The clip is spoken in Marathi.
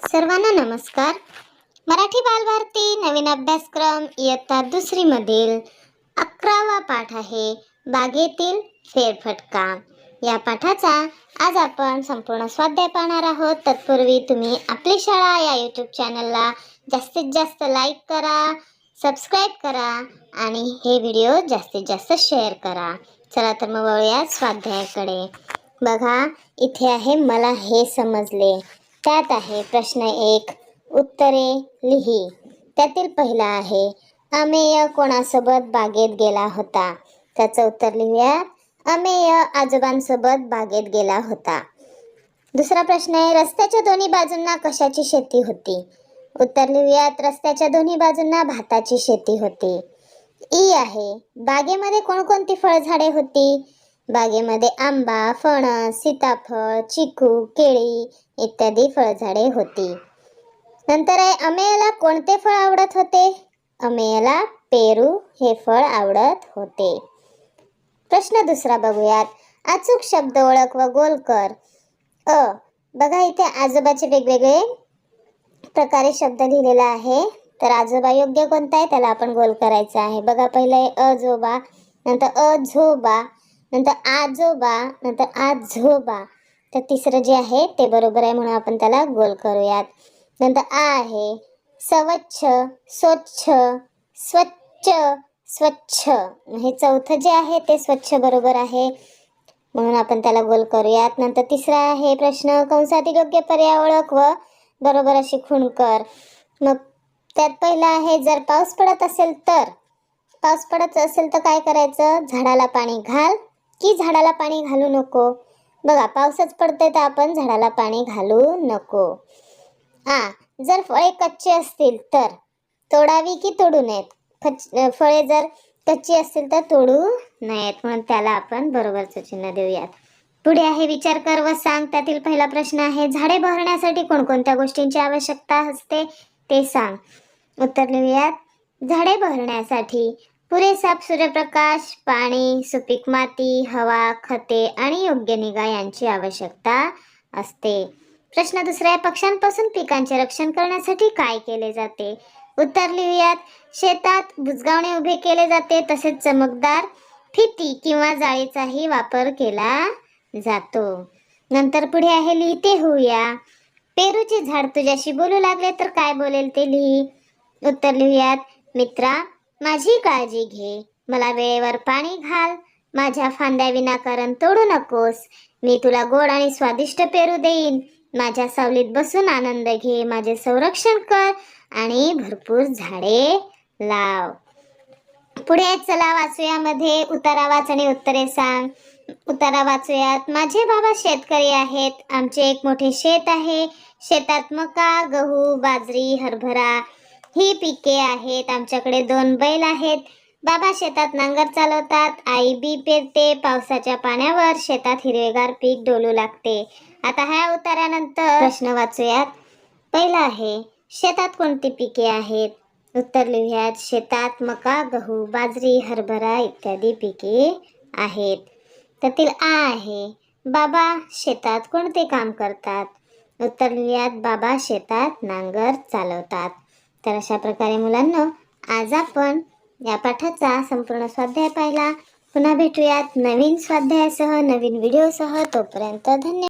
सर्वांना नमस्कार। मराठी बालभारती नवीन अभ्यासक्रम इयत्ता दुसरी मधील 11वा पाठ आहे बागेतील फेरफटका। या पाठाचा आज आपण संपूर्ण स्वाध्याय पाहणार आहोत। तत्पूर्वी तुम्ही आपली शाळा या YouTube चॅनलला जास्तीत जास्त लाईक करा, सबस्क्राइब करा आणि हे व्हिडिओ जास्तीत जास्त शेअर करा। चला तर मग वळूया स्वाध्यायाकडे। बघा इथे आहे मला हे समजले। त्यात आहे प्रश्न 1, उत्तरे लिही। त्यातील पहिला आहे अमेय कोणासोबत बागेत गेला होता। त्याचं उत्तर लिहूया, अमेय आजोबांसोबत बागेत गेला होता। दुसरा प्रश्न आहे रस्त्याच्या दोन्ही बाजूंना कशाची शेती होती। उत्तर लिहूयात, रस्त्याच्या दोन्ही बाजूंना भाताची शेती होती। ई आहे बागेमध्ये कोणकोणती फळझाडे होती। बागेमध्ये आंबा, फणस, सीताफळ, चिकू, केळी इत्यादी फळझाडे होती। नंतर आहे अमेयला कोणते फळ आवडत होते। अमेयला पेरू हे फळ आवडत होते। प्रश्न दुसरा बघूयात, अचूक शब्द ओळख व गोल कर। बघा इथे आजोबाचे वेगवेगळे प्रकारे शब्द लिहिलेला आहे। तर आजोबा योग्य कोणता आहे त्याला आपण गोल करायचा आहे। बघा पहिलं आहे अजोबा, नंतर अझोबा, नंतर आजोबा, नंतर आजोबा। तर तिसरं जे आहे ते बरोबर आहे म्हणून आपण त्याला गोल करूयात। नंतर आ आहे स्वच्छ, स्वच्छ, स्वच्छ, स्वच्छ। हे चौथं जे आहे ते स्वच्छ बरोबर आहे म्हणून आपण त्याला गोल करूयात। नंतर तिसरा आहे प्रश्न कंसातील योग्य पर्याय ओळख व बरोबर अशी खूण कर। मग त्यात पहिला आहे जर पाऊस पडत असेल तर, पाऊस पडत असेल तर काय करायचं, झाडाला पाणी घाल की झाडाला पाणी घालू नको। बघा पाऊसच पडतोय तर आपण झाडाला पाणी घालू नको। जर फळे कच्चे असतील तर तोडावी की तोडू नयेत। फळे जर कच्ची असतील तर तोडू नयेत म्हणून त्याला आपण बरोबरचं चिन्ह देऊयात। पुढे आहे विचार कर व सांग। त्यातील पहिला प्रश्न आहे झाडे बहरण्यासाठी कोणकोणत्या गोष्टींची आवश्यकता असते ते सांग। उत्तर लिहूयात, झाडे बहरण्यासाठी पुरेसा सूर्यप्रकाश, पाणी, सुपीक माती, हवा, खते आणि योग्य निगा यांची आवश्यकता असते। प्रश्न दुसरा आहे पक्ष्यांपासून पिकांचे रक्षण करण्यासाठी काय केले जाते। उत्तर लिहूयात, शेतात बुजगावणे उभे केले जाते, तसेच चमकदार फिती किंवा जाळीचाही वापर केला जातो। नंतर पुढे आहे लिहिते होऊया, पेरूचे झाड तुझ्याशी बोलू लागले तर काय बोलेल ते लिही। उत्तर लिहूयात, मित्रा माझी काळजी घे, मला वेळेवर पाणी घाल, माझ्या फांद्या विनाकारण तोडू नकोस, मी तुला गोड आणि स्वादिष्ट पेरू देईन, माझ्या सावलीत बसून आनंद घे, माझे संरक्षण कर आणि भरपूर झाडे लाव। पुढे चला वाचूया मध्ये उतारा वाच आणि उत्तरे सांग। उतारा वाचूयात, माझे बाबा शेतकरी आहेत, आमचे एक मोठे शेत आहे, शेतात मका, गहू, बाजरी, हरभरा ही पिके आहेत, आमच्याकडे 2 बैल आहेत, बाबा शेतात नांगर चालवतात, आई बी पेरते, पावसाच्या पाण्यावर शेतात हिरवेगार पीक डोलू लागते। आता ह्या उतार्यानंतर प्रश्न वाचूयात। पहिला आहे शेतात कोणती पिके आहेत। उत्तर लिहूयात, शेतात मका, गहू, बाजरी, हरभरा इत्यादी पिके आहेत। त्यातील आ आहे बाबा शेतात कोणते काम करतात। उत्तर लिहूयात, बाबा शेतात नांगर चालवतात। तर अशा प्रकारे मुलांनो आज आपण या पाठाचा संपूर्ण स्वाध्याय पाहिला। पुन्हा भेटूयात नवीन स्वाध्यायासह, नवीन व्हिडिओसह। तोपर्यंत धन्यवाद।